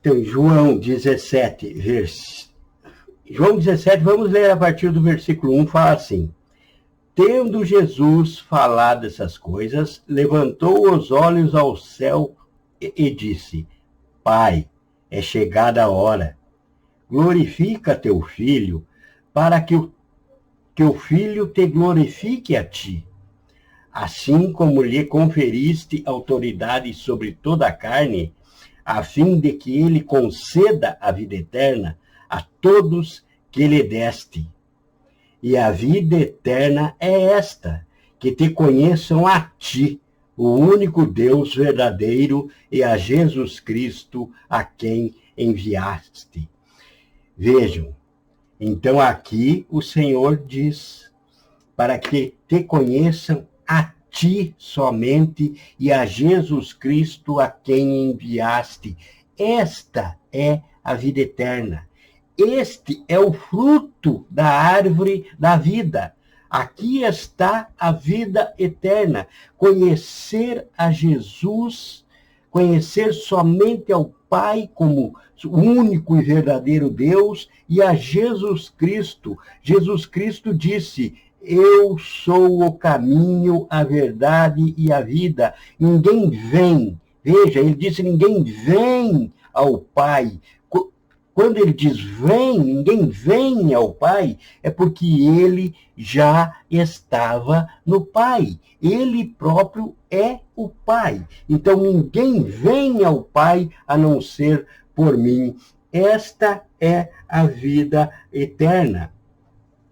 Então, João 17, vamos ler a partir do versículo 1, fala assim: Tendo Jesus falado essas coisas, levantou os olhos ao céu e disse: Pai, é chegada a hora. Glorifica teu Filho, para que o Filho te glorifique a ti. Assim como lhe conferiste autoridade sobre toda a carne, a fim de que ele conceda a vida eterna a todos que lhe deste. E a vida eterna é esta, que te conheçam a ti, o único Deus verdadeiro, e a Jesus Cristo, a quem enviaste. Vejam, então aqui o Senhor diz, para que te conheçam a ti somente e a Jesus Cristo, a quem enviaste. Esta é a vida eterna. Este é o fruto da árvore da vida. Aqui está a vida eterna. Conhecer a Jesus, conhecer somente ao Pai como único e verdadeiro Deus e a Jesus Cristo. Jesus Cristo disse: Eu sou o caminho, a verdade e a vida. Ninguém vem. Veja, ele disse: ninguém vem ao Pai. Quando ele diz vem, ninguém vem ao Pai, é porque ele já estava no Pai. Ele próprio é o Pai. Então ninguém vem ao Pai a não ser por mim. Esta é a vida eterna.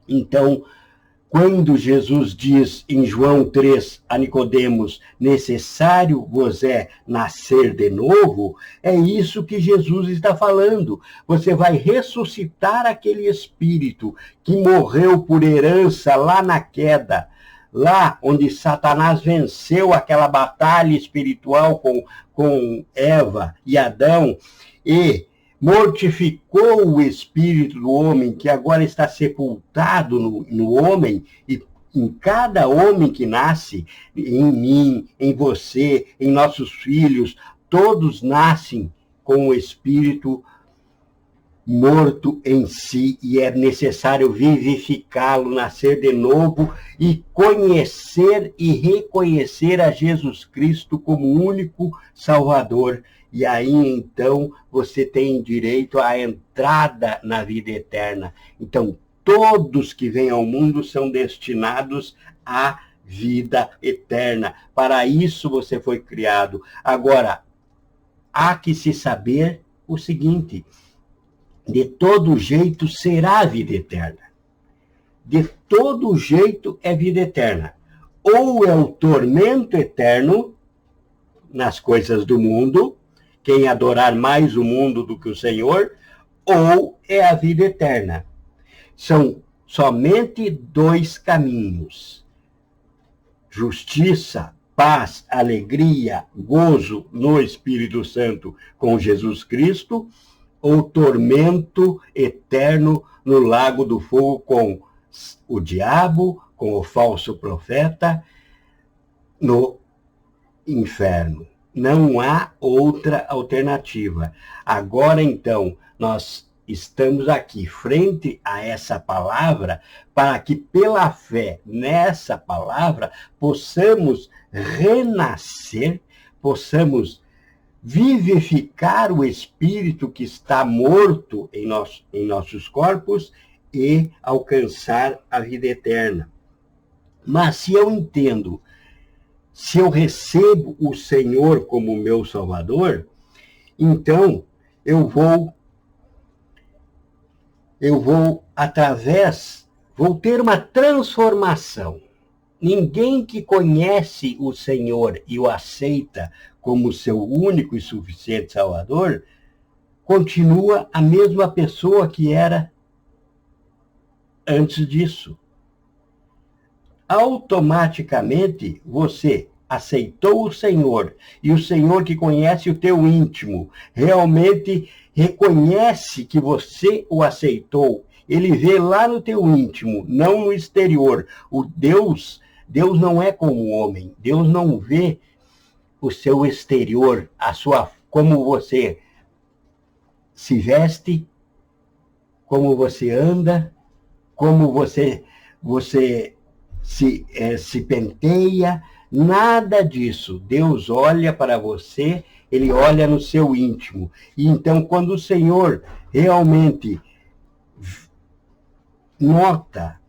Então, quando Jesus diz em João 3 a Nicodemos, necessário vos é nascer de novo, é isso que Jesus está falando. Você vai ressuscitar aquele espírito que morreu por herança lá na queda, lá onde Satanás venceu aquela batalha espiritual com Eva e Adão, e mortificou o espírito do homem, que agora está sepultado no homem, e em cada homem que nasce, em mim, em você, em nossos filhos, todos nascem com o espírito morto em si, e é necessário vivificá-lo, nascer de novo e conhecer e reconhecer a Jesus Cristo como único Salvador. E aí, então, você tem direito à entrada na vida eterna. Então, todos que vêm ao mundo são destinados à vida eterna. Para isso você foi criado. Agora, há que se saber o seguinte: de todo jeito será a vida eterna. De todo jeito é vida eterna. Ou é o tormento eterno nas coisas do mundo, quem adorar mais o mundo do que o Senhor, ou é a vida eterna. São somente dois caminhos: justiça, paz, alegria, gozo no Espírito Santo com Jesus Cristo, ou tormento eterno no lago do fogo com o diabo, com o falso profeta, no inferno. Não há outra alternativa. Agora, então, nós estamos aqui frente a essa palavra para que, pela fé nessa palavra, possamos renascer, possamos vivificar o espírito que está morto em nossos corpos e alcançar a vida eterna. Mas se eu entendo, se eu recebo o Senhor como meu Salvador, então eu vou ter uma transformação. Ninguém que conhece o Senhor e o aceita como seu único e suficiente Salvador, continua a mesma pessoa que era antes disso. Automaticamente você aceitou o Senhor, e o Senhor, que conhece o teu íntimo, realmente reconhece que você o aceitou. Ele vê lá no teu íntimo, não no exterior. Deus não é como o homem. Deus não vê o seu exterior, como você se veste, como você anda, como você se penteia, nada disso. Deus olha para você, ele olha no seu íntimo. E então, quando o Senhor realmente nota,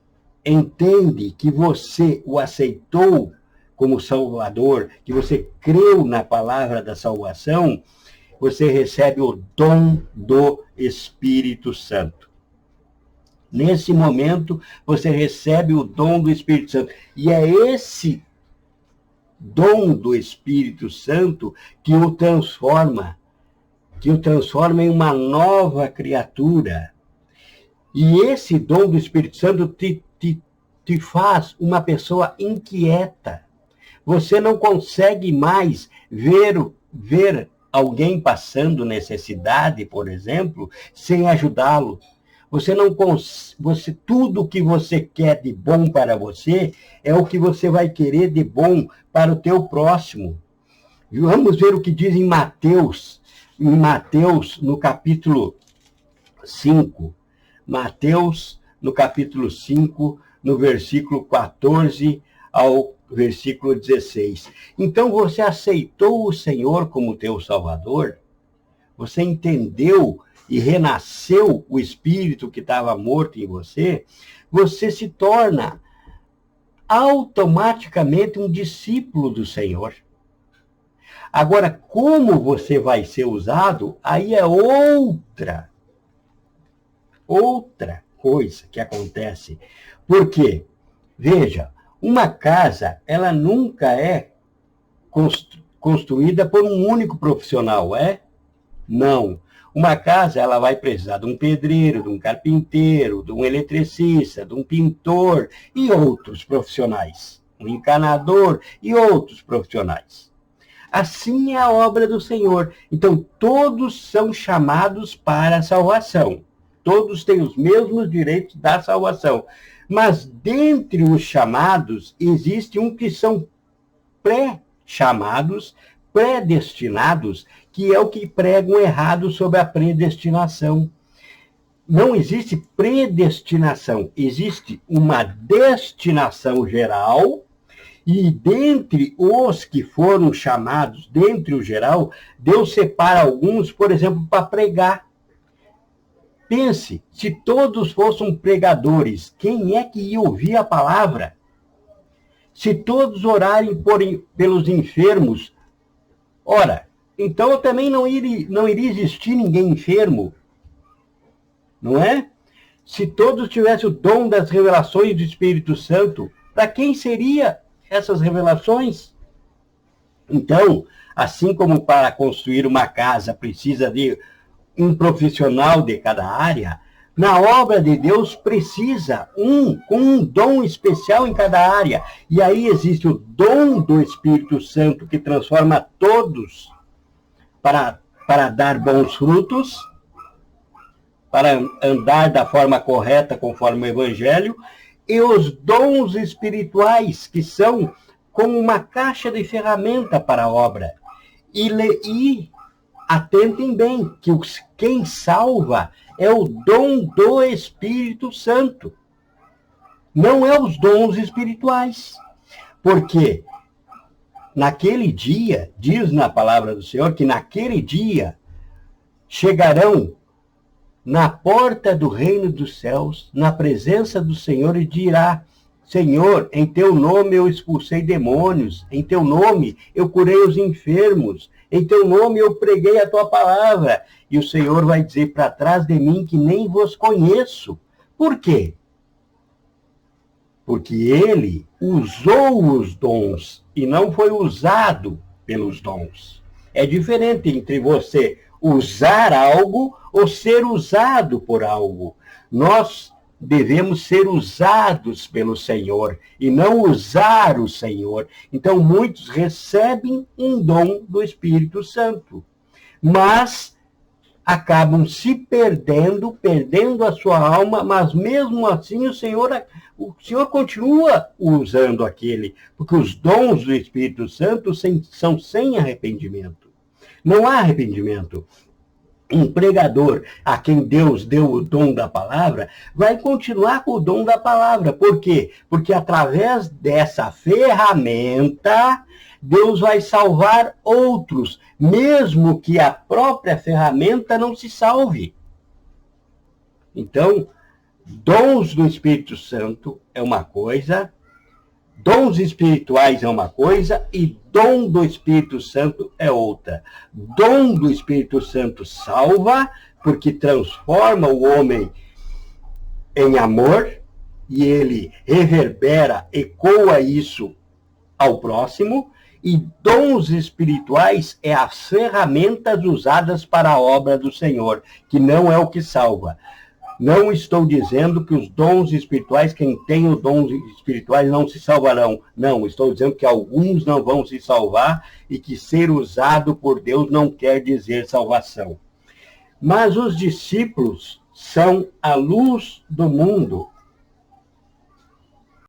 entende que você o aceitou como Salvador, que você creu na palavra da salvação, você recebe o dom do Espírito Santo. Nesse momento, você recebe o dom do Espírito Santo. E é esse dom do Espírito Santo que o transforma em uma nova criatura. E esse dom do Espírito Santo te faz uma pessoa inquieta. Você não consegue mais ver alguém passando necessidade, por exemplo, sem ajudá-lo. Tudo que você quer de bom para você é o que você vai querer de bom para o teu próximo. Vamos ver o que diz em Mateus, no capítulo 5. Mateus, no capítulo 5, no versículo 14 ao versículo 16. Então você aceitou o Senhor como teu Salvador? Você entendeu e renasceu o Espírito que estava morto em você? Você se torna automaticamente um discípulo do Senhor. Agora, como você vai ser usado, aí é outra coisa que acontece. Por quê? Veja, uma casa, ela nunca é construída por um único profissional, é? Não. Uma casa, ela vai precisar de um pedreiro, de um carpinteiro, de um eletricista, de um pintor e outros profissionais. Um encanador e outros profissionais. Assim é a obra do Senhor. Então, todos são chamados para a salvação. Todos têm os mesmos direitos da salvação. Mas, dentre os chamados, existe um que são pré-chamados, predestinados, que é o que pregam errado sobre a predestinação. Não existe predestinação, existe uma destinação geral, e dentre os que foram chamados, dentre o geral, Deus separa alguns, por exemplo, para pregar. Pense, se todos fossem pregadores, quem é que ia ouvir a palavra? Se todos orarem pelos enfermos, ora, então também não iria existir ninguém enfermo, não é? Se todos tivessem o dom das revelações do Espírito Santo, para quem seria essas revelações? Então, assim como para construir uma casa precisa de um profissional de cada área, na obra de Deus precisa com um dom especial em cada área. E aí existe o dom do Espírito Santo que transforma todos para dar bons frutos, para andar da forma correta conforme o Evangelho, e os dons espirituais, que são como uma caixa de ferramenta para a obra. E atentem bem, que quem salva é o dom do Espírito Santo. Não é os dons espirituais. Porque naquele dia, diz na palavra do Senhor, que naquele dia chegarão na porta do reino dos céus, na presença do Senhor, e dirá: Senhor, em teu nome eu expulsei demônios, em teu nome eu curei os enfermos, em teu nome eu preguei a tua palavra. E o Senhor vai dizer: para trás de mim que nem vos conheço. Por quê? Porque ele usou os dons e não foi usado pelos dons. É diferente entre você usar algo ou ser usado por algo. Nós devemos ser usados pelo Senhor e não usar o Senhor. Então, muitos recebem um dom do Espírito Santo, mas acabam se perdendo a sua alma, mas mesmo assim o Senhor continua usando aquele, porque os dons do Espírito Santo são sem arrependimento. Não há arrependimento. um pregador a quem Deus deu o dom da palavra, vai continuar com o dom da palavra. Por quê? Porque através dessa ferramenta, Deus vai salvar outros, mesmo que a própria ferramenta não se salve. Então, dons do Espírito Santo é uma coisa, dons espirituais é uma coisa e dom do Espírito Santo é outra. Dom do Espírito Santo salva, porque transforma o homem em amor, e ele reverbera, ecoa isso ao próximo, e dons espirituais é as ferramentas usadas para a obra do Senhor, que não é o que salva. Não estou dizendo que os dons espirituais, quem tem os dons espirituais não se salvarão. Não, estou dizendo que alguns não vão se salvar e que ser usado por Deus não quer dizer salvação. Mas os discípulos são a luz do mundo.